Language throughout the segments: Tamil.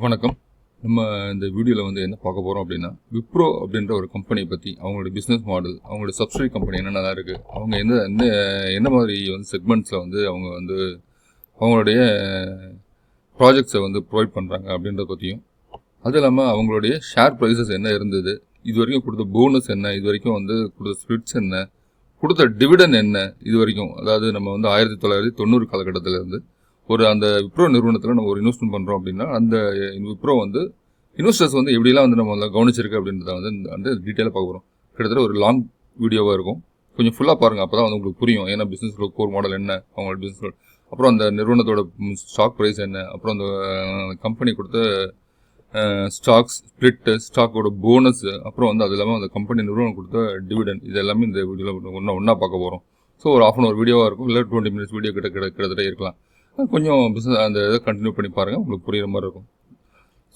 வணக்கம். நம்ம இந்த வீடியோவில் என்ன பார்க்க போகிறோம் அப்படின்னா, விப்ரோ அப்படின்ற ஒரு கம்பெனியை பற்றி, அவங்களுடைய பிஸ்னஸ் மாடல், அவங்களுடைய சப்சிடரி கம்பெனி என்னென்னலாம் இருக்குது, அவங்க என்ன மாதிரி செக்மெண்ட்ஸில் அவங்க அவங்களுடைய ப்ராஜெக்ட்ஸை ப்ரொவைட் பண்ணுறாங்க அப்படின்றத பற்றியும், அது இல்லாமல் அவங்களுடைய ஷேர் ப்ரைஸஸ் என்ன இருந்தது, இது வரைக்கும் கொடுத்த போனஸ் என்ன, இது வரைக்கும் கொடுத்த ஸ்பிரிட்ஸ் என்ன, கொடுத்த டிவிடன் என்ன, இது வரைக்கும் அதாவது நம்ம 1990 காலகட்டத்திலேருந்து அந்த விப்ரோ நிறுவனத்தில் நம்ம ஒரு இன்வெஸ்ட்மெண்ட் பண்ணுறோம் அப்படின்னா, அந்த விப்ரோ இன்வெஸ்டர்ஸ் எப்படிலாம் நம்ம கவனிச்சிருக்கு அப்படின்றத டீட்டெயிலாக பார்க்க போகிறோம். கிட்டத்தட்ட ஒரு லாங் வீடியோவாக இருக்கும். கொஞ்சம் ஃபுல்லாக பாருங்கள், அப்போ தான் உங்களுக்கு புரியும். ஏன்னா பிஸ்னஸோட கோர் மாடல் என்ன, அவங்களோட பிஸ்னஸ், அப்புறம் அந்த நிறுவனத்தோட ஸ்டாக் ப்ரைஸ் என்ன, அப்புறம் அந்த கம்பெனி கொடுத்த ஸ்டாக்ஸ் ஸ்பிளிட்டு, ஸ்டாக்கோட போனஸ், அப்புறம் அது இல்லாமல் அந்த கம்பெனி நிறுவனம் கொடுத்த டிவிடன், இது எல்லாமே இந்த வீடியோவில் ஒன்றா பார்க்க போகிறோம். ஸோ ஒரு 1/2 hour வீடியோவாக இருக்கும், இல்லை 20 minutes வீடியோ கிட்டத்தட்ட இருக்கலாம். கொஞ்சம் பிஸ்னஸ் அந்த இதை கண்டினியூ பண்ணி பாருங்கள், உங்களுக்கு புரிகிற மாதிரி இருக்கும்.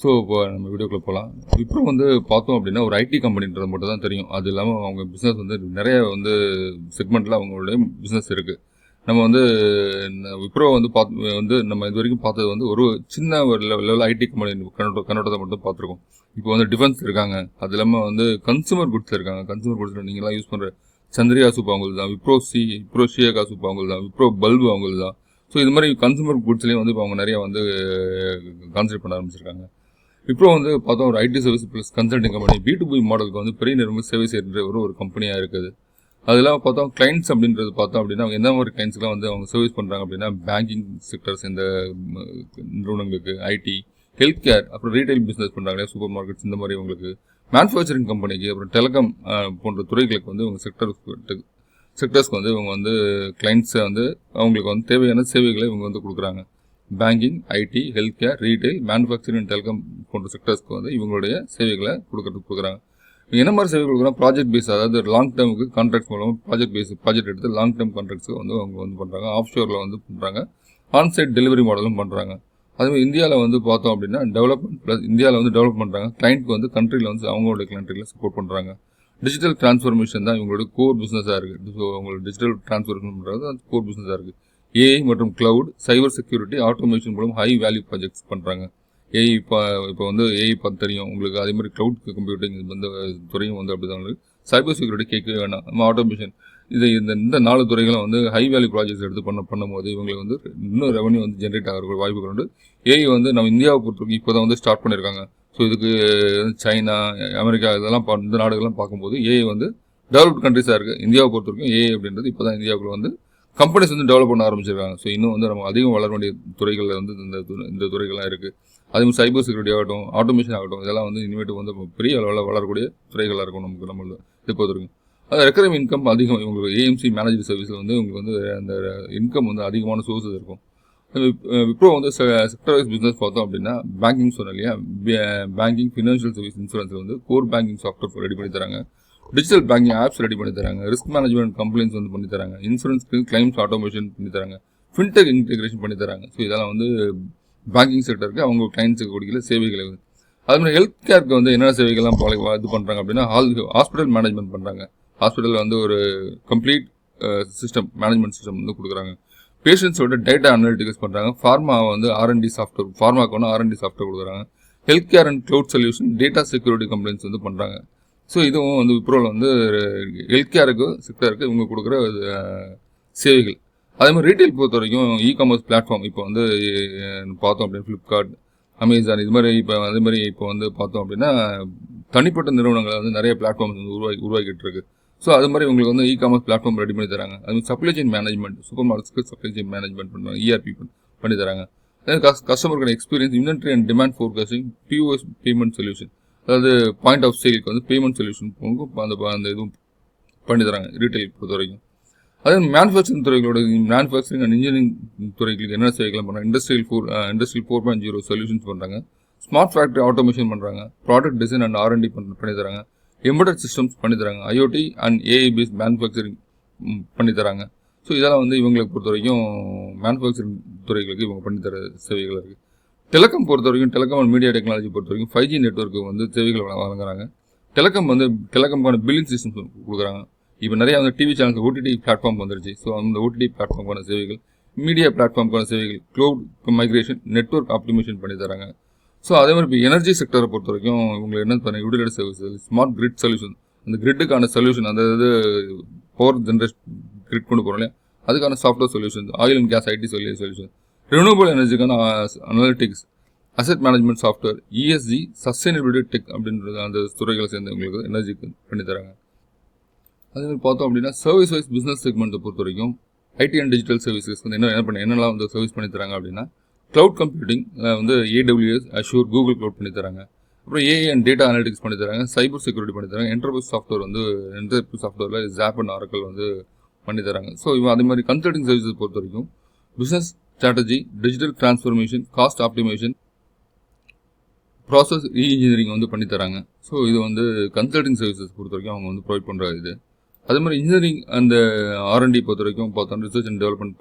ஸோ இப்போ நம்ம வீடியோக்குள்ளே போகலாம். விப்ரோ பார்த்தோம் அப்படின்னா ஒரு ஐடி கம்பெனின்றது மட்டும் தான் தெரியும். அது இல்லாமல் அவங்க பிஸ்னஸ் நிறைய செக்மெண்ட்டில் அவங்களுடைய பிஸ்னஸ் இருக்குது. நம்ம விப்ரோ நம்ம இது வரைக்கும் பார்த்தது ஒரு சின்ன ஒரு லெவலில் ஐடி கம்பெனி கண்ணோட்டத்தை மட்டும் பார்த்துருக்கோம். இப்போ டிஃபென்ஸ் இருக்காங்க, அது இல்லாமல் கன்சூமர் குட்ஸ் இருக்காங்க. கன்சூமர் குட்ஸில் நீங்களாம் யூஸ் பண்ணுற சந்திரியா சூப் அவங்களுக்கு தான், விப்ரோ ஷியகா சூப் அவங்களுக்கு தான், விப்ரோ பல்பு அவங்களுக்கு தான். ஸோ இது மாதிரி கன்சூமர் குட்ஸ்லேயும் இப்போ அவங்க நிறையா கான்சென்ட்ரேட் பண்ண ஆரம்பிச்சிருக்காங்க. விப்ரோ பார்த்தோம் ஒரு ID service plus consulting company, B2B மாடலுக்கு பெரிய நிறுவனம் சேவை செய்கிற ஒரு கம்பெனியாக இருக்குது. அதெல்லாம் பார்த்தோம் கிளைண்ட்ஸ் அப்படின்றது பார்த்தோம் அப்படின்னா, அவங்க எந்த மாதிரி கிளைண்ட்ஸ்லாம் அவங்க சர்வீஸ் பண்ணுறாங்க அப்படின்னா, பேங்கிங் செக்டர்ஸ் இந்த நிறுவனங்களுக்கு, ஐடி, ஹெல்த் கேர், அப்புறம் ரீட்டைல் பிஸ்னஸ் பண்ணுறாங்க, சூப்பர் மார்க்கெட்ஸ், இந்த மாதிரி உங்களுக்கு மேனுஃபேக்சரிங் கம்பெனிக்கு, அப்புறம் டெலிகாம் போன்ற துறைகளுக்கு இவங்க செக்டர்ஸ்க்கு இவங்க கிளைண்ட்ஸை அவங்களுக்கு தேவையான சேவைகளை இவங்க கொடுக்குறாங்க. Banking, IT, health care, retail, manufacturing, telecom போன்ற செக்டர்ஸ்க்கு இவங்களுடைய சேவைகளை கொடுக்குறாங்க. என்ன மாதிரி சேவை கொடுக்குறாங்க? ப்ராஜெக்ட் பேஸ், அதாவது லாங் டேர்முக்கு கான்ட்ராக்ட்ஸ் மூலமாக ப்ராஜெக்ட் எடுத்து லாங் டேர்ம் கான்ட்ராக்ட்ஸுக்கு அவங்க பண்ணுறாங்க. ஆஃப் ஷோரில் பண்ணுறாங்க. ஆன்சைட் டெலிவரி மாடலும் பண்ணுறாங்க. அதுமாதிரி இந்தியாவில் பார்த்தோம் அப்படின்னா டெவலப்மெண்ட் ப்ளஸ் இந்தியாவில் டெவலப் பண்ணுறாங்க. கிளைண்ட்க்கு கண்ட்ரியில் அவங்களுடைய கண்ட்ரியில் சப்போர்ட் பண்ணுறாங்க. டிஜிட்டல் டிரான்ஸ்ஃபர்மேஷன் தான் இவங்களோட கோர் பிஸ்னஸாக இருக்குது. ஸோ அவங்களோட டிஜிட்டல் டிரான்ஸ்ஃபர்மேஷன் பண்ணுறது அது கோர் பிஸ்னஸாக இருக்குது. ஏஐ மற்றும் கிளவுட், சைபர் செக்யூரிட்டி, ஆட்டோமேஷன் மூலம் ஹை வேல்யூ ப்ராஜெக்ட்ஸ் பண்ணுறாங்க. ஏஐ இப்போ ஏஐ பார்த்து தெரியும் உங்களுக்கு. அதே மாதிரி க்ளவுட் கம்ப்யூட்டிங் துறையும் அப்படி தான் உங்களுக்கு. சைபர் செக்யூரிட்டி கேட்கவே வேணாம். நம்ம ஆட்டோமேஷன், இந்த 4 துறைகளும் ஹை வேல்யூ ப்ராஜெக்ட்ஸ் எடுத்து பண்ணும்போது இவங்களுக்கு இன்னும் ரெவன்யூ ஜென்ரேட் ஆகிற வாய்ப்புகள் உண்டு. ஏஐ நம்ம இந்தியாவை பொறுத்தவரைக்கும் இப்போ தான் ஸ்டார்ட் பண்ணியிருக்காங்க. ஸோ இதுக்கு சைனா, அமெரிக்கா இதெல்லாம் இந்த நாடுகள்லாம் பார்க்கும்போது ஏஐ டெவலப்ட் கண்ட்ரிஸாக இருக்குது. இந்தியாவை பொறுத்த வரைக்கும் ஏஐ அப்படின்றது இப்போ தான் இந்தியாவுக்குள்ள கம்பெனிஸ் டெவலப் பண்ண ஆரம்பிச்சிருக்காங்க. ஸோ இன்னும் நம்ம அதிகம் வளர வேண்டிய துறைகளில் இந்த துறைகள்லாம் இருக்குது. அதேமாதிரி சைபர் செக்யூரிட்டி ஆகட்டும், ஆட்டோமேஷன் ஆகட்டும், இதெல்லாம் இனிமேட்டு பெரிய அளவில் வளரக்கூடிய துறைகளாக இருக்கும் நம்ம இது பொறுத்த வரைக்கும். அது ரெக்கரிங் இன்கம் அதிகம். இவங்களுக்கு ஏஎம்சி மேனேஜர் சர்வீஸில் உங்களுக்கு அந்த இன்கம் அதிகமான சோர்ஸஸ் இருக்கும். விப்ரோ செக்டர் வைஸ் பிஸ்னஸ் பார்த்தோம் அப்படின்னா, பேங்கிங் சொன்னோம் இல்லையா, banking, financial service, insurance core banking software ready பண்ணி தராங்க. டிஜிட்டல் பேங்கிங் ஆப்ஸ் ரெடி பண்ணி தராங்க. ரிஸ்க் மேனேஜ்மெண்ட் கம்ப்ளைண்ட்ஸ் பண்ணி தராங்க. இன்சூரன்ஸ்க்கு கிளைம்ஸ் ஆட்டோமேஷன் பண்ணி தராங்க. ஃபின்டெக் இன்டெகிரேஷன் பண்ணி தராங்க. ஸோ இதெல்லாம் பேங்கிங் செக்டருக்கு அவங்க கிளைண்ட்ஸுக்கு கொடுக்கல சேவைகளை. அது மாதிரி ஹெல்த் கேருக்கு என்னென்ன சேவைகள்லாம் இது பண்ணுறாங்க அப்படின்னா, ஹாஸ்பிட்டல் மேனேஜ்மெண்ட் பண்ணுறாங்க. ஹாஸ்பிட்டலில் ஒரு கம்ப்ளீட் சிஸ்டம், மேனேஜ்மெண்ட் சிஸ்டம் கொடுக்குறாங்க. பேஷண்ட்ஸோட டேட்டா அனலிட்டிக்ஸ் பண்ணுறாங்க. ஃபார்மா R&D சாஃப்ட்வேர், ஃபார்மாக்கு R&D சாஃப்ட்வேர் கொடுக்குறாங்க. Health care and cloud solution, data security complaints பண்ணுறாங்க. ஸோ இதுவும் விப்ரோவில் ஹெல்த் கேருக்கு செக்டருக்கு இவங்க கொடுக்குற சேவைகள். அதே மாதிரி ரீட்டைல் பொறுத்த வரைக்கும் இ-காமர்ஸ் பிளாட்ஃபார்ம் இப்போ பார்த்தோம் அப்படின்னா ஃப்ளிப்கார்ட், அமேசான், இது மாதிரி அதே மாதிரி இப்போ பார்த்தோம் அப்படின்னா தனிப்பட்ட நிறுவனங்கள் நிறைய பிளாட்ஃபார்ம்ஸ் உருவாக்கிட்டு இருக்கு. ஸோ அது மாதிரி உங்களுக்கு இ-காமர்ஸ் பிளாட்ஃபார்ம் ரெடி பண்ணி தராங்க. அது மாதிரி சப்ளை செயின் மேனேஜ்மெண்ட், சூப்பர் மார்க்கெட்ஸ்க்கு சப்ளை செயின் மேனேஜ்மெண்ட் பண்ணுறாங்க. ERP பண்ணி தராங்க. கஸ்டமருக்கு experience, inventory and demand forecasting, POS payment solution, அதாவது பாயிண்ட் ஆஃப் சேலுக்கு பேமெண்ட் சொல்யூஷன் அந்த இதுவும் பண்ணி தராங்க ரீட்டைல் பொறுத்த வரைக்கும். அதே மேனுஃபேக்சரிங் துறைகளோட மேனுஃபேக்சரிங் அண்ட் இன்ஜினியரிங் துறைகளுக்கு என்ன சேவைகள் பண்ணுறாங்க? இண்டஸ்ட்ரியல் 4.0 சொல்யூஷன்ஸ் பண்ணுறாங்க. ஸ்மார்ட் ஃபேக்ட்ரி ஆட்டோமேஷன் பண்ணுறாங்க. ப்ராடக்ட் டிசைன் அண்ட் R&D பண்ணி தராங்க. எம்பெடட் சிஸ்டம்ஸ் பண்ணி தராங்க. IoT and AI paste manufacturing பண்ணி தராங்க. ஸோ இதெல்லாம் இவங்களுக்கு பொறுத்த வரைக்கும் மேனுஃபேக்சரிங் துறைகளுக்கு இவங்க பண்ணி தர சேவைகள் இருக்குது. டெலிகாம் பொறுத்த வரைக்கும், டெலிகாம் அண்ட் மீடியா டெக்னாலஜி பொறுத்த வரைக்கும் 5G நெட்வொர்க்கு சேவைகள் வழங்குறாங்க. டெலிகாம்கான பில்லிங் சிஸ்டம்ஸ் கொடுக்குறாங்க. இப்போ நிறையா டிவி சேனல்ஸ் OTT பிளாட்ஃபார்ம் வந்துருச்சு. ஸோ அந்த OTT பிளாட்ஃபார்முக்கான சேவைகள், மீடியா பிளாட்ஃபார்முக்கான சேவைகள், க்ளவுட் மைக்ரேஷன், நெட்வொர்க் ஆப்டிமேஷன் பண்ணி தராங்க. ஸோ அதே மாதிரி இப்போ எனர்ஜி செக்டரை பொறுத்த வரைக்கும் உங்களுக்கு என்ன பண்ண யூட்டிலைட் சர்வீஸ், ஸ்மார்ட் கிரிட் சொல்யூஷன், அந்த கிரிட்டுக்கான சொல்யூஷன், அந்த இது பவர் ஜென்ரேஷன் கிரிட் கொண்டு போகிறோம் இல்லையா, அதுக்கான software solution, oil and gas IT solution, renewable எனர்ஜிக்கான analytics, asset management software, ESG, sustainability tech அப்படின்றது அந்த துறைகளை சேர்ந்தவங்களுக்கு எனர்ஜிக்கு பண்ணித்தராங்க. அதே மாதிரி பார்த்தோம் அப்படின்னா சர்வீஸ் வைஸ் பிஸ்னஸ் செக்மெண்ட்டை பொறுத்த வரைக்கும் ஐடி அண்ட் டிஜிட்டல் சர்வீசஸ் வந்து என்னெல்லாம் வந்து சர்வீஸ் பண்ணி தராங்க அப்படின்னா க்ளவுட் கம்ப்யூட்டிங் வந்து ஏடபிள்யூஎஸ், அஷூர், கூகுள் க்ளவுட் பண்ணி தராங்க. அப்புறம் ஏஐ அண்ட் டேட்டா அனாலிட்டிக்ஸ் பண்ணி தராங்க. சைபர் செக்யூரிட்டி பண்ணி தராங்க. என்டர்பிரைஸ் சாஃப்ட்வேரில் ஜாப் அண்ட் ஆரக்கல் வந்து பண்ணி தராங்க. ஸோ அதே மாதிரி கன்சல்டிங் சர்வீசஸ் பொறுத்த வரைக்கும் business strategy, digital transformation, cost optimisation, process engineering வந்து பண்ணி தராங்க. ஸோ இது வந்து கன்சல்டிங் சர்வீசஸ் பொறுத்த வரைக்கும் அவங்க வந்து ப்ரொவைட் பண்ணுற இது. அதே மாதிரி இன்ஜினியரிங் அந்த ஆர்என்டி பொறுத்த வரைக்கும் பார்த்தோம், ரிசர்ச் அண்ட் டெவலப்மெண்ட்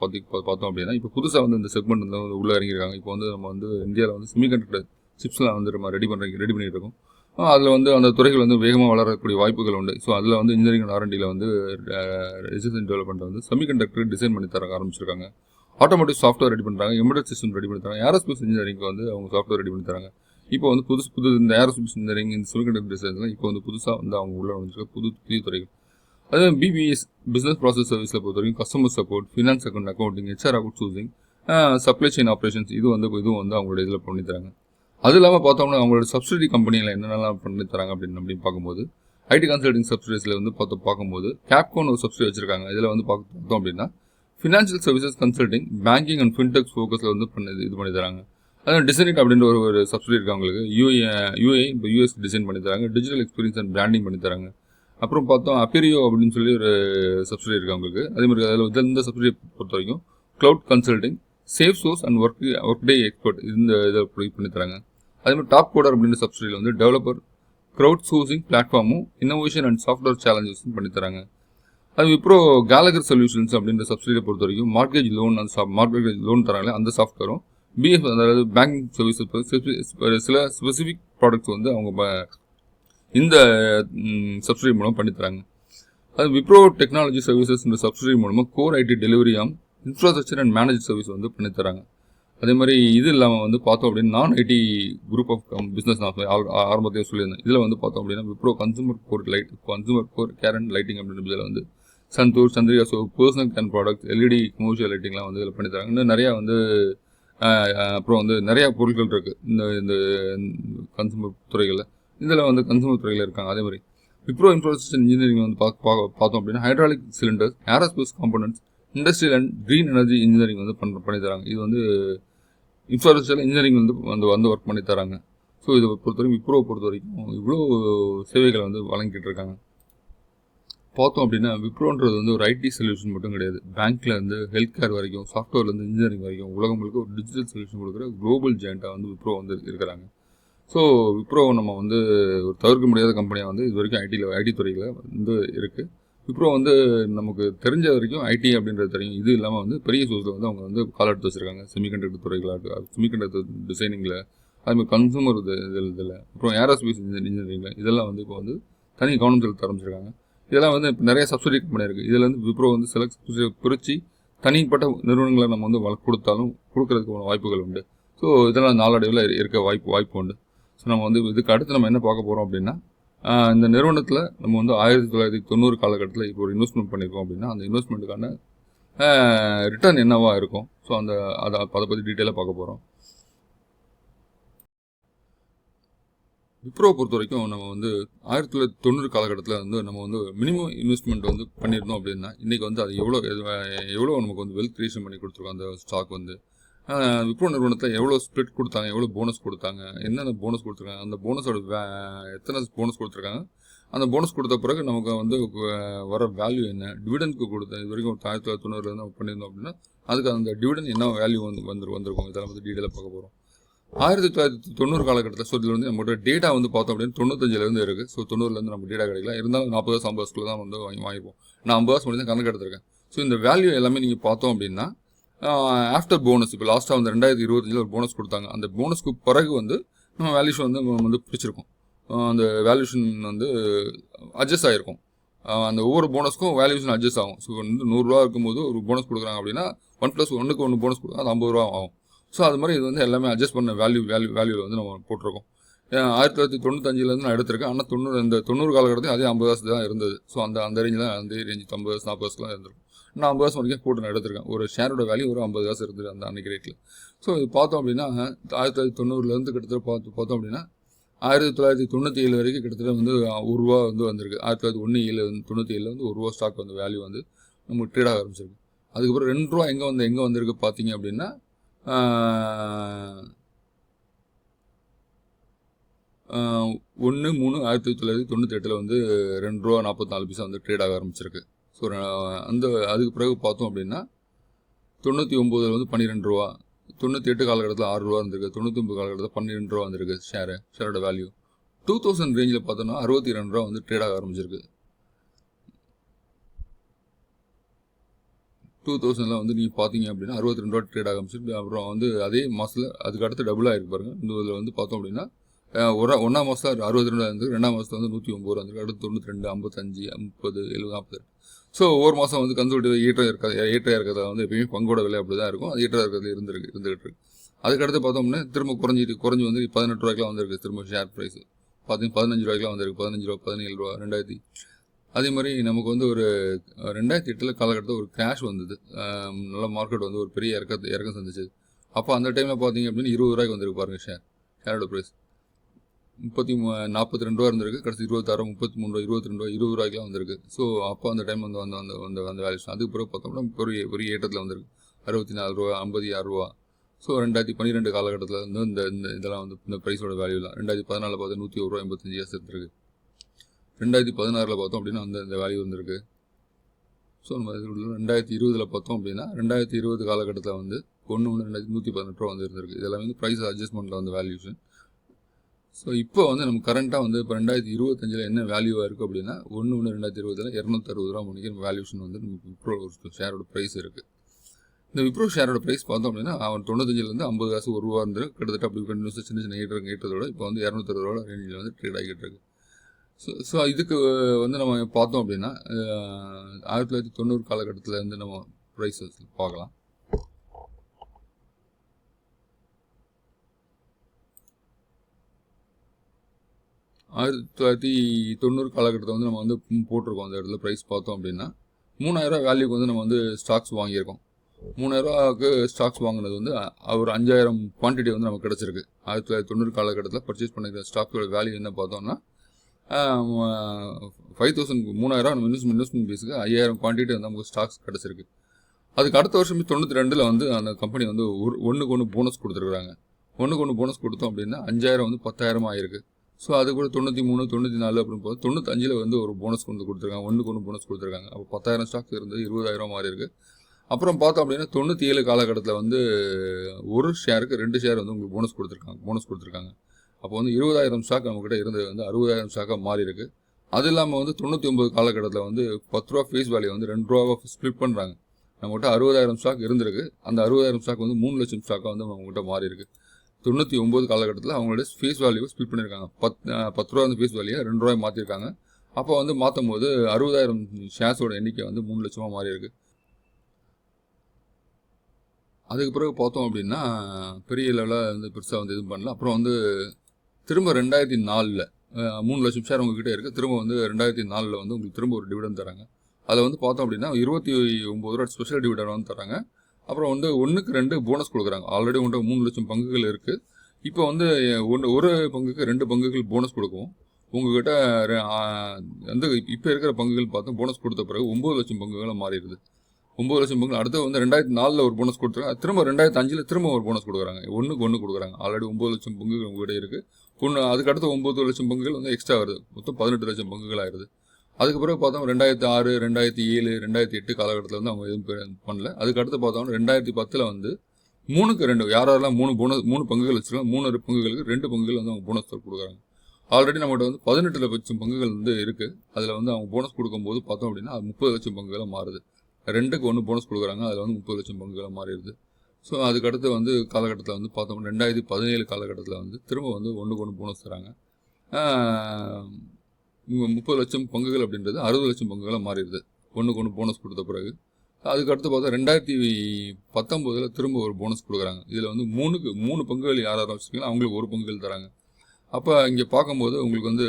பார்த்தோம் அப்படின்னா இப்போ புதுசாக வந்து இந்த செக்மெண்ட் வந்து உள்ளே இறங்கியிருக்காங்க. இப்போ வந்து நம்ம வந்து இந்தியாவில் வந்து செமிகண்டக்டர் சிப்ஸ்லாம் வந்து நம்ம ரெடி பண்ணிட்டு இருக்கோம். அதில் வந்து அந்த துறைகள் வந்து வேகமாக வளரக்கூடிய வாய்ப்புகள் உண்டு. ஸோ அதில் வந்து இன்ஜினியரிங் அண்ட் ஆர்என்டியில் வந்து ரிசர்ச் அண்ட் டெவலப்மெண்ட் வந்து செமிகண்டக்டர் டிசைன் பண்ணி தர ஆரம்பிச்சிருக்காங்க. ஆட்டோமேட்டிக் சாஃப்ட்வேர் ரெடி பண்ணுறாங்க, எம்பெடட் சிஸ்டம் ரெடி பண்ணி தராங்க, ஏரோஸ்பேஸ் இன்ஜினியரிங்க்கு வந்து அவங்க சாஃப்ட்வேர் ரெடி பண்ணி தராங்க. இப்போ வந்து புது இந்த ஏரோஸ்பேஸ் இன்ஜினியரிங், இந்த செமிகண்டக்டர் டிசைன்ஸ்லாம் இப்போ வந்து புதுசாக வந்து அவங்க உள்ள வந்துருக்க புதிய துறைகள். அதே பிபிஎஸ், பிஸ்னஸ் ப்ராசஸ் சர்வீஸில் பொறுத்த வரைக்கும் customer support, finance accounting, HR out sourcing, supply chain operations, இதுவும் வந்து அவங்களோட இதில் பண்ணி தராங்க. அது இல்லாமல் பார்த்தோம்னா அவங்களோட சப்சிடி கம்பெனியில் என்னென்னலாம் பண்ணி தராங்க அப்படின்னு பார்க்கும்போது ஐடி கன்சல்டிங் சப்சிடிஸில் வந்து பார்க்கும்போது கேப்கான் ஒரு சப்சிடி வச்சிருக்காங்க. இதில் வந்து பார்த்தோம் அப்படின்னா financial services consulting, banking and fintechs ஃபோக்கஸில் வந்து இது பண்ணி தராங்க. அதான் டிசைனிட் அப்படின்ற ஒரு சப்சிடி இருக்கு அவங்களுக்கு. யூஏ இப்போ யூஎஸ் டிசைன் பண்ணி தராங்க, டிஜிட்டல் எக்ஸ்பீரியன்ஸ் அண்ட் பிராண்டிங் பண்ணி தராங்க. அப்புறம் பார்த்தோம் அப்பீரியோ அப்படின்னு சொல்லி ஒரு சப்சிடி இருக்குது அவங்களுக்கு. அதே மாதிரி அதில் இந்த சப்சிடியை பொறுத்த வரைக்கும் cloud consulting, safe source and work day expert இந்த இதை ப்ரொவைட் பண்ணி தராங்க. அதே மாதிரி டாப் கோடர் அப்படின்ற சப்சிடியில் வந்து டெவலப்பர், க்ரௌட் சோர்சிங் பிளாட்ஃபார்மும், இன்னோவேஷன் அண்ட் சாஃப்ட்வேர் சேலஞ்சஸும் பண்ணி தராங்க. அது விப்ரோ கேலகர் சொல்யூஷன்ஸ் அப்படின்ற சப்சிடியை பொறுத்த வரைக்கும் மார்கேஜ் லோன் தராங்களே அந்த சாஃப்ட்வேரும், பிஎஃப் அதாவது பேங்கிங் சர்வீஸ் சில ஸ்பெசிஃபிக் ப்ராடக்ட்ஸ் வந்து அவங்க இந்த சப்சிடி மூலம் பண்ணித்தராங்க. அது விப்ரோ டெக்னாலஜி சர்வீசஸ் இந்த சப்சிடி மூலமாக core IT delivery infrastructure and manage service வந்து பண்ணித்தராங்க. அதே மாதிரி இது இல்லாமல் வந்து பார்த்தோம் அப்படின்னா நான் ஐடி குரூப் ஆஃப் பிஸ்னஸ் நான் ஆரம்பத்தையும் சொல்லியிருந்தேன். இதில் வந்து பார்த்தோம் அப்படின்னா Wipro consumer core care and lighting அப்படின்ற இதில் வந்து Santoor, Chandrika soap, personal care product, LED commercial லைட்டிங்லாம் வந்து இதில் பண்ணித்தராங்க. இன்னும் நிறையா வந்து அப்புறம் வந்து நிறையா பொருட்கள் இருக்குது இந்த கன்சூமர் துறைகளில். இதில் வந்து கன்சூமர் துறையில் இருக்காங்க. அதே மாதிரி விப்ரோ இன்ஃப்ராஸ்ட்ரக்சர் இன்ஜினியரிங் வந்து பார்த்தோம் அப்படின்னா hydraulic cylinders, aerospace components, industrial and green energy engineering வந்து பண்ணி தராங்க. இது வந்து இன்ஃப்ராஸ்ட்ரக்சர் இன்ஜினியரிங் வந்து ஒர்க் பண்ணி தராங்க. ஸோ இதை பொறுத்தவரைக்கும் விப்ரோவை பொறுத்த வரைக்கும் இவ்வளோ சேவைகளை வந்து வழங்கிட்டு இருக்காங்க. பார்த்தோம் அப்படின்னா விப்ரோன்றது வந்து ஒரு ஐடி சொல்யூஷன் மட்டும் கிடையாது. பேங்க்கில் இருந்து ஹெல்த் கேர் வரைக்கும், சாஃப்ட்வேர்லேருந்து இன்ஜினியரிங் வரைக்கும் உலகம் முழுக்க ஒரு டிஜிட்டல் சொல்யூஷன் கொடுக்குற குளோபல் ஜெயண்ட்டாக வந்து விப்ரோ வந்து இருக்கிறாங்க. ஸோ விப்ரோ நம்ம வந்து ஒரு தவிர்க்க முடியாத கம்பெனியாக வந்து இது வரைக்கும் ஐடி துறையில் வந்து இருக்குது. விப்ரோ வந்து நமக்கு தெரிஞ்ச வரைக்கும் ஐடி அப்படின்றது தெரியும். இது இல்லாமல் வந்து பெரிய சோர்ஸில் வந்து அவங்க வந்து கால் எடுத்து வச்சுருக்காங்க. செமிகண்டக்டர் துறைகளாக, செமிகண்டக்டர் டிசைனிங்கில், அதுமாதிரி கன்சூமர் இதில், அப்புறம் ஏரோஸ்பேஸ் இன்ஜினியரிங்கில், இதெல்லாம் வந்து இப்போ வந்து தனி கவனம் செலுத்த ஆரம்பிச்சிருக்காங்க. இதெல்லாம் வந்து இப்போ நிறைய சப்சிடி கம்பெனி இருக்குது. இதில் வந்து விப்ரோ வந்து சில சப்சிடியை பிரித்து தனிப்பட்ட நிறுவனங்களை நம்ம வந்து கொடுக்கறதுக்கு வாய்ப்புகள் உண்டு. ஸோ இதெல்லாம் நாளடைவில் இருக்க வாய்ப்பு உண்டு. ஸோ நம்ம வந்து இதுக்கு அடுத்து நம்ம என்ன பார்க்க போகிறோம் அப்படின்னா இந்த நிறுவனத்தில் நம்ம வந்து 1990 காலகட்டத்தில் இப்போ ஒரு இன்வெஸ்ட்மெண்ட் பண்ணியிருக்கோம் அப்படின்னா அந்த இன்வெஸ்ட்மெண்ட்டுக்கான ரிட்டர்ன் என்னவாக இருக்கும். ஸோ அதை பற்றி டீட்டெயிலாக பார்க்க போகிறோம். விப்ரோவை பொறுத்த வரைக்கும் நம்ம வந்து 1990 காலகட்டத்தில் வந்து நம்ம வந்து மினிமம் இன்வெஸ்ட்மெண்ட் வந்து பண்ணியிருந்தோம் அப்படின்னா இன்றைக்கி வந்து அது எவ்வளோ நமக்கு வந்து வெல்த் கிரியேஷன் பண்ணி கொடுத்துருக்கோம். அந்த ஸ்டாக் வந்து விப்ரோ நிறுவனத்தில் எவ்வளோ ஸ்ப்ளிட் கொடுத்தாங்க, எவ்வளோ போனஸ் கொடுத்தாங்க, என்னென்ன போனஸ் கொடுத்துருக்காங்க, அந்த போனஸோட எத்தனை போனஸ் கொடுத்துருக்காங்க, அந்த போனஸ் கொடுத்த பிறகு நமக்கு வந்து வர வேல்யூ என்ன, டிவிடனுக்கு கொடுத்த இது வரைக்கும் 1990 நம்ம பண்ணியிருந்தோம் அப்படின்னா அதுக்கு அந்த டிவிடன் என்ன வேல்யூ வந்திருக்கும். இதெல்லாம் வந்து டீட்டெயிலாக பார்க்க போகிறோம். 1990 காலகட்டத்தில் ஸோ இதில் வந்து நம்மளோட டேட்டா வந்து பார்த்தோம் அப்படின்னு 95 இருக்குது. ஸோ 90 நம்ம டேட்டா கிடைக்கல, இருந்தாலும் 40-50 தான் வந்து வாங்கிப்போம். நான் 50 மட்டும் தான் கணக்கு எடுத்திருக்கேன். ஸோ இந்த வேல்யூ எல்லாமே நீங்கள் பார்த்தோம் அப்படின்னா ஆஃப்டர் போனஸ் இப்போ லாஸ்ட்டாக வந்து 2025 ஒரு போனஸ் கொடுத்தாங்க. அந்த போனஸ்க்கு பிறகு வந்து நம்ம வேல்யூஷன் வந்து நம்ம வந்து பிடிச்சிருக்கோம். அந்த வேல்யூஷன் வந்து அட்ஜஸ்ட் ஆகிருக்கும். அந்த ஒவ்வொரு போனஸ்க்கும் வேல்யூஷன் அட்ஜஸ்ட் ஆகும். ஸோ வந்து 100 ரூபா இருக்கும்போது ஒரு போனஸ் கொடுக்குறாங்க அப்படின்னா 1+1 போனஸ் கொடுத்தா அது 50 ரூபா ஆகும். ஸோ அது மாதிரி இது வந்து எல்லாமே அட்ஜஸ்ட் பண்ண வேல்யூவில் வந்து நம்ம போட்டிருக்கோம். 1995 நான் எடுத்திருக்கேன். ஆனால் 90 காலகட்டத்தில் அதே 50 காசு தான் இருந்தது. ஸோ அந்த ரேஞ்சில் அந்த ரேஞ்சு 50 காசு 40 காசுலாம் இருந்திருக்கும். நான் 50 காசு வரைக்கும் போட்டு நான் எடுத்திருக்கேன். ஒரு ஷேரோட வேல்யூ ஒரு 50 காசு இருந்தது அந்த அன்றைக்கி ரேட்டில். ஸோ இது பார்த்தோம் அப்படின்னா 1990 கிட்டத்தட்ட பார்த்தோம் அப்படின்னா 1997 வரைக்கும் கிட்டத்தட்ட வந்து ₹1 வந்து வந்திருக்கு. 1997 வந்து ₹1 ஸ்டாக் வந்து வேல்யூ வந்து நமக்கு ட்ரேட் ஆக ஆரம்பிச்சிருக்கு. அதுக்கப்புறம் ₹2 எங்கே வந்திருக்கு பார்த்தீங்க அப்படின்னா 1/3/1998 வந்து ₹2.44 வந்து ட்ரேட் ஆக ஆரம்பிச்சிருக்கு. ஸோ அதுக்கு பிறகு பார்த்தோம் அப்படின்னா 99 வந்து ₹12, 98 காலகட்டத்தில் ₹6 இருந்திருக்கு, 99 காலகட்டத்தில் ₹12 வந்திருக்கு ஷேரோட வேல்யூ. 2000 ரேஞ்சில் பார்த்தோன்னா ₹62 வந்து ட்ரேட் ஆக ஆரம்பிச்சிருக்கு. 2000 வந்து நீங்கள் பார்த்தீங்க அப்படின்னா ₹62 ட்ரேட் ஆக ஆரம்பிச்சிருக்கு. அப்புறம் வந்து அதே மாதத்தில் அதுக்கு அடுத்து டபுள் ஆகிருக்கு பாருங்கள். இந்த இதில் வந்து பார்த்தோம் அப்படின்னா ஒன்றாம் மாதத்தில் 62 இருந்திருக்கு, 2ஆம் மாதத்தில் வந்து 109 வந்திருக்கு, அடுத்து 92, 55, 30, 70, 40. ஸோ ஒவ்வொரு மாதம் வந்து கன்சல்டேட்டிவ் ஏற்ற இருக்கிறதுல வந்து எப்பயுமே பங்கோட விலை அப்படி தான் இருக்கும். அது ஏற்ற இருக்கிறது இருந்துகிட்டு இருக்கு. அதுக்கடுத்து பார்த்தோம்னா திரும்ப குறைஞ்சி வந்து ₹18 வந்திருக்கு. திரும்ப ஷேர் ப்ரைஸ் பார்த்தீங்கன்னா ₹15 வந்திருக்கு, ₹15, ₹17, 2000. அதே மாதிரி நமக்கு வந்து ஒரு 2008 காலகட்டத்தில் ஒரு கிராஷ் வந்தது. நல்ல மார்க்கெட் வந்து ஒரு பெரிய இறக்கம் சந்திச்சு. அப்போ அந்த டைமில் பார்த்தீங்க அப்படின்னா ₹20 வந்திருக்கு பாருங்கள் ஷேரோட ப்ரைஸ். 42 இருந்திருக்கு, கடைசி 26, 33, 22, ₹20 வந்திருக்கு. ஸோ அப்போ அந்த டைம் வந்து அந்த வேல்யூஷன். அதுக்கு பிறகு பார்த்தோம்னா பெரிய ஏற்றத்தில் வந்திருக்கு. ₹64, ₹56. ஸோ 2012 காலகட்டத்தில் வந்து இதெல்லாம் வந்து இந்த ப்ரைஸோட வேல்யூலாம் 2014 பார்த்தா ₹101.85 இருந்திருக்கு. 2016 பார்த்தோம் அப்படின்னா அந்த வேல்யூ வந்திருக்கு. ஸோ நம்ம 2020 பார்த்தோம் அப்படின்னா 2020 காலகட்டத்தில் வந்து 1/1/2118 வந்து இருந்திருக்கு. இதெல்லாம் வந்து ப்ரைஸ் அட்ஜஸ்ட்மெண்ட்டில் வந்து வேல்யூஷன். ஸோ இப்போ வந்து நம்ம கரண்ட்டாக வந்து இப்போ 2025 என்ன வேல்யூவாக இருக்குது அப்படின்னா 1/1/2020 ₹260 மணிக்கு வேல்யூஷன் வந்து நமக்கு விப்ரோ ஷேரோட ப்ரைஸ் இருக்குது. இந்த விப்ரோ ஷேரோட ப்ரைஸ் பார்த்தோம் அப்படின்னா அவன் 95 50 காசு ₹1 இருந்து கிட்டத்தட்ட அப்படி கண்டினியூஸாக சின்ன ஏற்றதோட இப்போ வந்து ₹260 ரேஞ்சில் வந்து ட்ரேட் ஆகிட்டு இருக்கு. ஸோ இதுக்கு வந்து நம்ம பார்த்தோம் அப்படின்னா 1990 காலகட்டத்தில் வந்து நம்ம ப்ரைஸ் பார்க்கலாம். 1990 காலகட்டத்தில் வந்து நம்ம வந்து போட்டிருக்கோம். அந்த இடத்துல ப்ரைஸ் பார்த்தோம் அப்படின்னா ₹3000 வேல்யூக்கு வந்து நம்ம வந்து ஸ்டாக்ஸ் வாங்கியிருக்கோம். ₹3000க்கு ஸ்டாக்ஸ் வாங்கினது வந்து ஒரு 5000 குவான்டிட்டி வந்து நமக்கு கிடச்சிருக்கு. 1990 காலகட்டத்தில் பர்ச்சேஸ் பண்ணிக்கிற ஸ்டாக்ஸோட வேல்யூ என்ன பார்த்தோம்னா 5000 ₹3000 நம்ம இன்வெஸ்ட்மெண்ட் பேஸுக்கு 5000 குவான்டிட்டி வந்து நமக்கு ஸ்டாக்ஸ் கிடச்சிருக்கு. அதுக்கு அடுத்த வருஷம் 92 வந்து அந்த கம்பெனி வந்து ஒன்றுக்கு ஒன்று போனஸ் கொடுத்துருக்குறாங்க. ஒன்றுக்கு ஒன்று போனஸ் கொடுத்தோம் அப்படின்னா 5000 வந்து 10,000 ஆயிருக்கு. ஸோ அது கூட 93, 94 அப்படின்னு போது 95 வந்து ஒரு போனஸ் கொடுத்துருக்காங்க. ஒன்றுக்கு ஒன்று போனஸ் கொடுத்துருக்காங்க. அப்போ 10,000 ஸ்டாக்ஸ் இருந்தது 20,000 மாறி இருக்குது. அப்புறம் பார்த்தோம் அப்படின்னா 97 காலகட்டத்தில் வந்து ஒரு ஷேருக்கு 2 ஷேர் வந்து உங்களுக்கு போனஸ் கொடுத்துருக்காங்க. அப்போ வந்து 20,000 ஸ்டாக் நம்மக்கிட்ட இருந்தது வந்து 60,000 ஸ்டாக்காக மாறி இருக்குது. அது இல்லாமல் வந்து 99 காலகட்டத்தில் வந்து ₹10 ஃபேஸ் வேல்யூ வந்து ₹2 ஸ்ப்ளிட் பண்ணுறாங்க. நம்மகிட்ட 60,000 ஸ்டாக் இருந்திருக்கு. அந்த 60,000 ஸ்டாக் வந்து 3 லட்சம் ஸ்டாக்காக வந்து நம்மகிட்ட மாறி இருக்குது. 99 காலகட்டத்தில் அவங்களோட ஃபேஸ் வேல்யூவை ஸ்ப்ளிட் பண்ணியிருக்காங்க. ₹10 வந்து ஃபேஸ் வேல்யூ ₹2 மாற்றிருக்காங்க. அப்போ வந்து மாற்றும் போது 60,000 ஷேர்ஸோட எண்ணிக்கை வந்து 3 லட்சமாக மாறி இருக்கு. அதுக்கு பிறகு பார்த்தோம் அப்படின்னா பெரிய லெவலில் வந்து பெருசாக வந்து இது பண்ணல. அப்புறம் வந்து திரும்ப 2004 3 லட்சம் ஷேர் உங்ககிட்ட இருக்குது. திரும்ப வந்து 2004 வந்து உங்களுக்கு திரும்ப ஒரு டிவிடன் தராங்க. அதில் வந்து பார்த்தோம் அப்படின்னா ₹29 ஸ்பெஷல் டிவிடன் வந்து தராங்க. அப்புறம் வந்து 1க்கு 2 போனஸ் கொடுக்குறாங்க. ஆல்ரெடி உங்கள்கிட்ட 3 லட்சம் பங்குகள் இருக்குது. இப்போ வந்து ஒரு பங்குக்கு 2 பங்குகள் போனஸ் கொடுக்கும். உங்ககிட்ட வந்து இப்போ இருக்கிற பங்குகள் பார்த்தா போனஸ் கொடுத்த பிறகு 9 லட்சம் பங்குகளை மாறிடுது. 9 லட்சம் பங்குகள் அடுத்து வந்து 2004 ஒரு போனஸ் கொடுத்துருக்காங்க. திரும்ப 2005 திரும்ப ஒரு போனஸ் கொடுக்குறாங்க. 1க்கு 1 கொடுக்குறாங்க. ஆல்ரெடி 9 லட்சம் பங்குகள் உங்ககிட்ட இருக்குது. அதுக்கடுத்து 9 லட்சம் பங்குகள் வந்து எக்ஸ்ட்ரா வருது. மொத்தம் 18 லட்சம் பங்குகள் ஆயிடுது. அதுக்கு பிறகு பார்த்தோம் 2006, 2007, 2008 காலகட்டத்தில் வந்து அவங்க எதுவும் பண்ணல. அதுக்கடுத்து பார்த்தோம்னா 2010 வந்து 3க்கு 2 யாரெல்லாம் 3 பங்குகள் வச்சுருக்காங்க 3 பங்குகளுக்கு 2 பங்குகள் வந்து அவங்க போனஸ் கொடுக்குறாங்க. ஆல்ரெடி நம்மகிட்ட வந்து 18 லட்சம் பங்குகள் வந்து இருக்குது. அதில் வந்து அவங்க போனஸ் கொடுக்கும்போது பார்த்தோம் அப்படின்னா அது 30 லட்சம் பங்குகளை மாறுது. 2க்கு 1 போனஸ் கொடுக்குறாங்க. அதில் வந்து 30 லட்சம் பங்குகளை மாறிடுது. ஸோ அதுக்கடுத்து வந்து காலகட்டத்தில் வந்து பார்த்தோம்னா 2017 காலகட்டத்தில் வந்து திரும்ப வந்து 1க்கு 1 போனஸ் தராங்க. 30 லட்சம் பங்குகள் அப்படின்றது 60 லட்சம் பங்குகளை மாறிடுது. 1க்கு 1 போனஸ் கொடுத்த பிறகு அதுக்கு அடுத்து பார்த்தா 2019 திரும்ப ஒரு போனஸ் கொடுக்குறாங்க. இதில் வந்து 3 பங்குகள் யார் யாரும் வச்சுருக்கீங்களோ அவங்களுக்கு ஒரு பங்குகள் தராங்க. அப்போ இங்கே பார்க்கும்போது உங்களுக்கு வந்து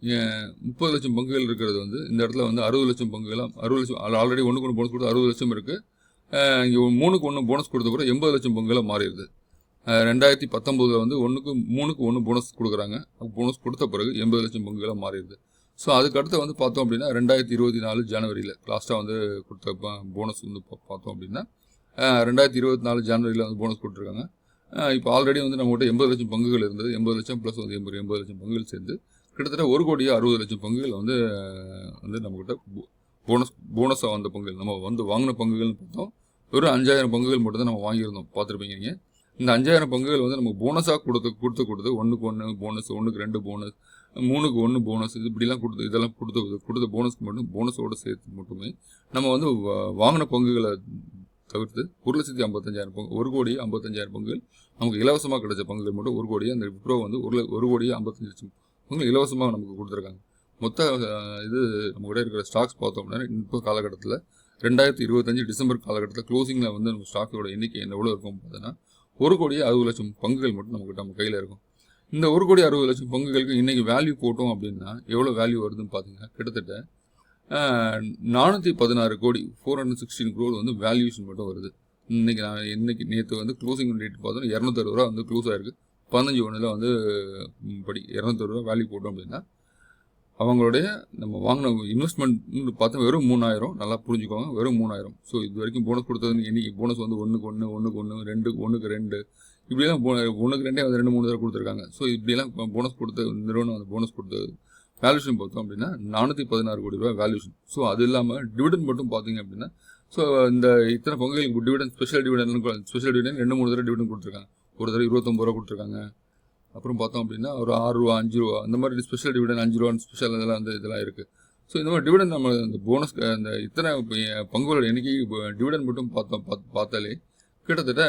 30 லட்சம் பங்குகள் இருக்கிறது வந்து இந்த இடத்துல வந்து 60 லட்சம் பங்குகளாக 60 லட்சம் ஆல்ரெடி 1க்கு 1 போனஸ் கொடுத்து 60 லட்சம் இருக்குது. இங்கே 3க்கு 1 போனஸ் கொடுத்த பிறகு 80 லட்சம் பங்குகளாக மாறிடுது. 2019 வந்து 3க்கு 1 போனஸ் கொடுக்குறாங்க. போனஸ் கொடுத்த பிறகு 80 லட்சம் பங்குகளாக மாறிடுது. ஸோ அதுக்கு அடுத்து வந்து பார்த்தோம் அப்படின்னா 2024 ஜனவரியில் லாஸ்ட்டாக வந்து கொடுத்த போனஸ் வந்து பார்த்தோம் அப்படின்னா 2024 ஜனவரியில் வந்து போனஸ் கொடுத்துருக்காங்க. இப்போ ஆல்ரெடி வந்து நம்மகிட்ட 80 லட்சம் பங்குகள் இருந்தது. 80 லட்சம் ப்ளஸ் வந்து 80 லட்சம் பங்குகள் சேர்ந்து கிட்டத்தட்ட 1,60 லட்சம் பங்குகள் வந்து நம்மகிட்ட போனஸாக வந்த பங்குகள் நம்ம வந்து வாங்கின பங்குகள்னு பார்த்தோம். வெறும் 5,000 பங்குகள் மட்டும் தான் நம்ம வாங்கியிருந்தோம். பார்த்துருப்பீங்க நீங்கள். இந்த 5,000 பங்குகள் வந்து நமக்கு போனஸாக கொடுத்து 1க்கு 1 போனஸ், 1க்கு 2 போனஸ், 3க்கு 1 போனஸ், இது இப்படிலாம் இதெல்லாம் கொடுத்த போனஸ்க்கு மட்டும் போனஸோடு சேர்த்து மட்டுமே நம்ம வந்து வாங்கின பங்குகளை தவிர்த்து 1,55,000 பங்கு 1,55,000 பங்குகள் நமக்கு இலவசமாக கிடைச்ச பங்குகள் மட்டும் 1 கோடியே அந்த விப்ரோ வந்து 1,55,00,000 பங்குகள் இலவசமாக நமக்கு கொடுத்துருக்காங்க. மொத்த இது நம்ம கூட இருக்கிற ஸ்டாக்ஸ் பார்த்தோம் அப்படின்னா இப்போ காலகட்டத்தில் 2025 டிசம்பர் காலகட்டத்தில் க்ளோசிங்கில் வந்து நம்ம ஸ்டாக்கோட எண்ணிக்கை எவ்வளோ இருக்கும் பார்த்தீங்கன்னா 1,60,00,000 பங்குகள் மட்டும் நம்ம கையில் இருக்கும். இந்த 1,60,00,000 பங்குகளுக்கு இன்றைக்கி வேல்யூ போட்டோம் அப்படின்னா எவ்வளோ வேல்யூ வருதுன்னு பார்த்தீங்கன்னா கிட்டத்தட்ட 416 கோடி 416 crore வந்து வேல்யூஷன் மட்டும் வருது. இன்னைக்கு நேற்று வந்து க்ளோசிங் ரேட் பார்த்தோன்னா 260 ரூபா வந்து க்ளோஸ் ஆயிருக்கு. 15/1 வந்து படி 260 ரூபா வேல்யூ போட்டோம் அப்படின்னா அவங்களுடைய நம்ம வாங்கின இன்வெஸ்ட்மெண்ட் பார்த்தா வெறும் 3,000. நல்லா புரிஞ்சுக்கோங்க, வெறும் 3,000. ஸோ இது வரைக்கும் போனஸ் கொடுத்தது இன்னைக்கு போனஸ் வந்து 1க்கு 1 1க்கு 1 1க்கு 2 இப்படிலாம் 1க்கு 2 வந்து 2-3 தடவை கொடுத்துருக்காங்க. ஸோ இப்படிலாம் போனஸ் கொடுத்த நிறுவனம் அந்த போனஸ் கொடுத்தது வேல்யூஷன் பார்த்தோம் அப்படின்னா 416 கோடி ரூபாய் வேல்யூஷன். ஸோ அது இல்லாமல் டிவிடெண்ட் மட்டும் பார்த்தீங்க அப்படின்னா ஸோ இந்த இத்தனை பங்குகளுக்கு டிவிடெண்ட் ஸ்பெஷல் டிவிடெண்ட் 2-3 தடவை டிவிடெண்ட் கொடுத்துருக்காங்க. ஒரு தடவை 29 ரூபா கொடுத்துருக்காங்க. அப்புறம் பார்த்தோம் அப்படின்னா ஒரு 6 ரூபா 5 ரூபா அந்த மாதிரி ஸ்பெஷல் டிவிடெண்ட் 5 ரூபா ஸ்பெஷல் இதெல்லாம் இருக்குது. ஸோ இந்த மாதிரி டிவிடெண்ட் நம்ம இந்த போனஸ் அந்த இத்தனை பங்குகளோட எண்ணிக்கை டிவிடெண்ட் மட்டும் பார்த்தாலே கிட்டத்தட்ட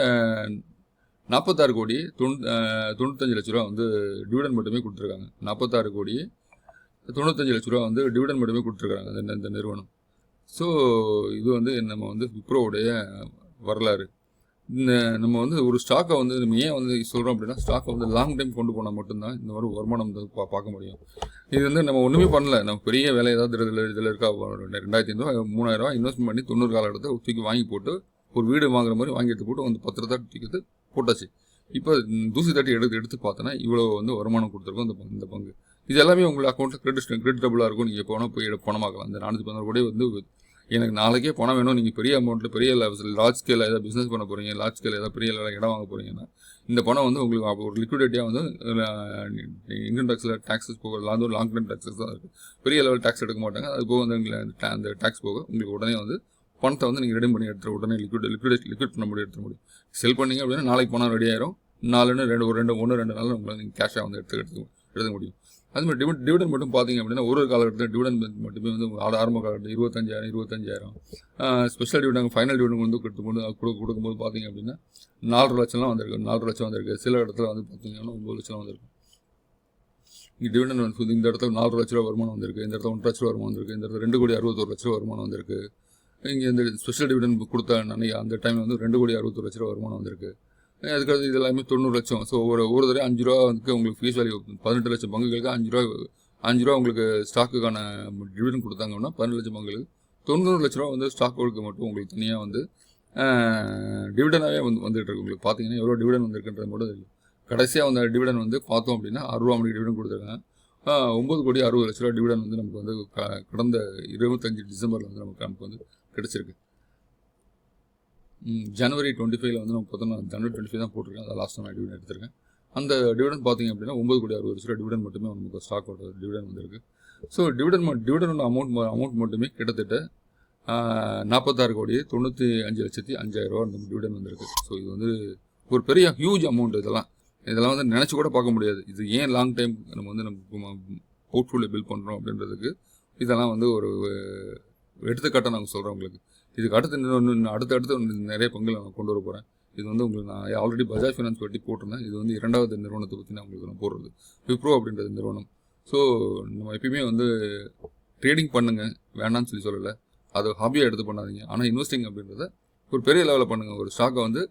46 கோடி 95 லட்ச ரூபா வந்து டிவிடெண்ட் மட்டுமே கொடுத்துருக்காங்க. 46 கோடி 95 லட்ச ரூபா வந்து டிவிடெண்ட் மட்டுமே கொடுத்துருக்காங்க இந்த நிறுவனம். ஸோ இது வந்து நம்ம வந்து விப்ரோவுடைய வரலாறு. நம்ம வந்து ஒரு ஸ்டாக்கை வந்து நம்ம ஏன் வந்து சொல்கிறோம் அப்படின்னா ஸ்டாக்கை வந்து லாங் டைம் கொண்டு போனால் மட்டும்தான் இந்த மாதிரி வருமானம் வந்து பார்க்க முடியும். இது வந்து நம்ம ஒன்றுமே பண்ணல, நம்ம பெரிய வேலை ஏதாவது இதில் இருக்கா 2,500 3,000 இன்வெஸ்ட்மெண்ட் பண்ணி 90 காலகட்டத்தை தூக்கி வாங்கி போட்டு ஒரு வீடு வாங்குற மாதிரி வாங்கி எடுத்து போட்டு வந்து 10 தட்டி தூக்கிட்டு போட்டாச்சு. இப்போ தூசி தட்டி எடுத்து பார்த்தோன்னா இவ்வளோ வந்து வருமானம் கொடுத்துருக்கோம் இந்த பங்கு. இது எல்லாமே உங்கள் அக்கௌண்ட்டில் கிரெடிட்டபுளாக இருக்கும். நீங்கள் போனால் போய் பணமாக்கலாம். இந்த 416 கோடி வந்து எனக்கு நாளைக்கே பணம் வேணும், நீங்கள் பெரிய அமௌண்ட்டில் பெரிய லார்ஜ் ஸ்கேலில் ஏதாவது பிஸ்னஸ் பண்ண போகிறீங்க, லார்ஜ் ஸ்கேலில் ஏதாவது பெரிய இடம் வாங்க போகிறீங்கன்னா இந்த பணம் வந்து உங்களுக்கு ஒரு லிக்விடிட்டியாக வந்து இன்கம் டேக்ஸில் டாக்ஸஸ் போக லாங் டைம் டாக்ஸஸ் தான் இருக்குது. பெரிய லெவல் டாக்ஸ் எடுக்க மாட்டாங்க. அது போக வந்து அந்த டாக்ஸ் போக உங்களுக்கு உடனே வந்து பணத்தை வந்து நீங்கள் ரெடி பண்ணி எடுத்துகிற உடனே லிக்விட் பண்ண முடியும், எடுத்துட முடியும். செல் பண்ணிங்க அப்படின்னா நாளைக்கு பணம் ரெடி ஆயிரும். 2 நாளில் உங்களை நீங்கள் கேஷாக வந்து எடுத்துக்க முடியும். அது மாதிரி டிவிடெண்ட் மட்டும் பார்த்தீங்க அப்படின்னா ஒரு காலகட்டத்தில் டிவிடெண்ட் மட்டுமே வந்து ஆரம்ப காலகட்டத்தில் 25,000 ஸ்பெஷல் டிவிடெண்ட் ஃபைனல் டிவிடெண்ட் வந்து கொடுக்கும்போது பார்த்தீங்க அப்படின்னா 4 லட்சம்லாம் வந்திருக்கு. 4 லட்சம் வந்திருக்கு. சில இடத்துல வந்து பார்த்தீங்கன்னா 9 லட்சம் வந்திருக்கு. இங்கே டிவிடெண்ட் வந்து இந்த இடத்துல 4 லட்ச ரூபா வருமானம் வந்திருக்கு. இந்த இடத்துல 1 லட்ச ரூபா வருமானம் வந்திருக்கு. இந்த இடத்துல 2,61,00,000 வருமானம் வந்திருக்கு. இங்கே இந்த ஸ்பெஷல் டிவிடெண்ட் கொடுத்த அந்த டைமில் வந்து 2,61,00,000 வருமானம் வந்திருக்கு. அதுக்கடுத்து இது எல்லாமே 90 லட்சம். ஸோ ஒரு தடவை 5 ரூபா வந்து உங்களுக்கு ஃபீஸ் வேல்யூ 18 லட்சம் பங்குகளுக்கு 5 ரூபா உங்களுக்கு ஸ்டாக்குக்கான டிவிடெண்ட் கொடுத்தாங்கன்னா 18 லட்சம் பங்குகளுக்கு 90 லட்ச ரூபா வந்து ஸ்டாக்குகளுக்கு மட்டும் உங்களுக்கு தனியாக வந்து டிவிடெண்டாகவே வந்துட்டு இருக்கு. உங்களுக்கு பார்த்தீங்கன்னா எவ்வளோ டிவிடெண்ட் வந்திருக்குன்றது மட்டும் தெரியும். கடைசியாக வந்த டிவிடெண்ட் வந்து பார்த்தோம் அப்படின்னா 6 ரூபா மணிக்கு டிவிடெண்ட் கொடுத்துருக்காங்க. 9,60,00,000 டிவிடெண்ட் வந்து நமக்கு வந்து கடந்த 25 டிசம்பரில் வந்து நமக்கு வந்து கிடச்சிருக்கு. ஜனவரி 25 வந்து நம்ம பார்த்தோம்னா ஜனவரி 25 தான் போட்டிருக்கேன். அதை லாஸ்ட் நான் டிவிடெண்ட் எடுத்திருக்கேன். அந்த டிவிடெண்ட் பார்த்தீங்க அப்படின்னா 9,60,00,000 டிவிடெண்ட் மட்டுமே நமக்கு ஸ்டாக்கோட டிவிடெண்ட் வந்திருக்கு. ஸோ டிவிடெண்ட் அமௌண்ட் மட்டுமே கிட்டத்தட்ட 46 கோடி 95,05,000 ரூபா நம்ம டிவிடெண்ட் வந்திருக்கு. ஸோ இது வந்து ஒரு பெரிய ஹியூஜ் அமௌண்ட். இதெல்லாம் வந்து நினச்சி கூட பார்க்க முடியாது. இது ஏன் லாங் டைம் நம்ம வந்து நம்ம போர்ட்ஃபோலியோ பில்ட் பண்ணுறோம் அப்படின்றதுக்கு இதெல்லாம் வந்து ஒரு எடுத்துக்காட்டாக நாங்கள் சொல்கிறோம் உங்களுக்கு. இதுக்கு அடுத்தடுத்து நிறைய பங்குகள் நான் கொண்டு வர போகிறேன். இது வந்து உங்களுக்கு நான் ஆல்ரெடி பஜாஜ் ஃபைனான்ஸ் பற்றி போட்டிருந்தேன். இது வந்து 2வது நிறுவனத்தை பற்றி நான் உங்களுக்கு நான் போடுறது விப்ரோ அப்படின்றது நிறுவனம். ஸோ நம்ம எப்பயுமே வந்து ட்ரேடிங் பண்ணுங்கள், வேண்டாம்னு சொல்லலை. அதை ஹாபியாக எடுத்து பண்ணாதீங்க. ஆனால் இன்வெஸ்டிங் அப்படின்றத ஒரு பெரிய லெவலில் பண்ணுங்கள். ஒரு ஸ்டாக்கை வந்து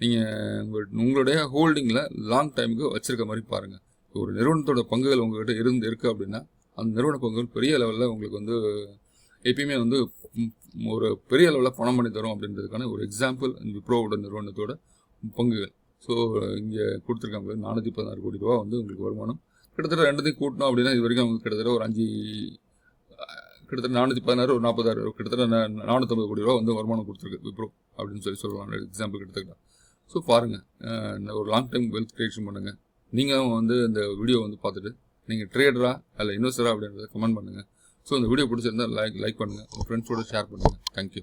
நீங்கள் உங்களுடைய ஹோல்டிங்கில் லாங் டைமுக்கு வச்சுருக்க மாதிரி பாருங்கள். ஒரு நிறுவனத்தோட பங்குகள் உங்கள்கிட்ட இருக்குது அப்படின்னா அந்த நிறுவன பங்குகள் பெரிய லெவலில் உங்களுக்கு வந்து எப்பயுமே வந்து ஒரு பெரிய லெவலில் பணம் பண்ணி தரும் அப்படின்றதுக்கான ஒரு எக்ஸாம்பிள் விப்ரோவோட நிறுவனத்தோட பங்குகள். ஸோ இங்கே கொடுத்துருக்காங்க 416 கோடி ரூபா வந்து உங்களுக்கு வருமானம். கிட்டத்தட்ட ரெண்டுத்தையும் கூட்டணும் அப்படின்னா இது வரைக்கும் அவங்க கிட்டத்தட்ட ஒரு கிட்டத்தட்ட 416 ஒரு 46 கிட்டத்தட்ட 450 கோடி ரூபா வந்து வருமானம் கொடுத்துருக்கு விப்ரோ அப்படின்னு சொல்லலாம் எக்ஸாம்பிள் எடுத்துக்கலாம். ஸோ பாருங்கள், ஒரு லாங் டைம் வெல்த் கிரியேஷன் பண்ணுங்கள். நீங்கள் வந்து இந்த வீடியோ வந்து பார்த்துட்டு நீங்கள் ட்ரேடரா இல்லை இன்வெஸ்டரா அப்படின்றத கமெண்ட் பண்ணுங்கள். ஸோ இந்த வீடியோ பிடிச்சிருந்தா லைக் பண்ணுங்கள், உங்கள் ஃப்ரெண்ட்ஸோட ஷேர் பண்ணுங்கள். தேங்க்யூ.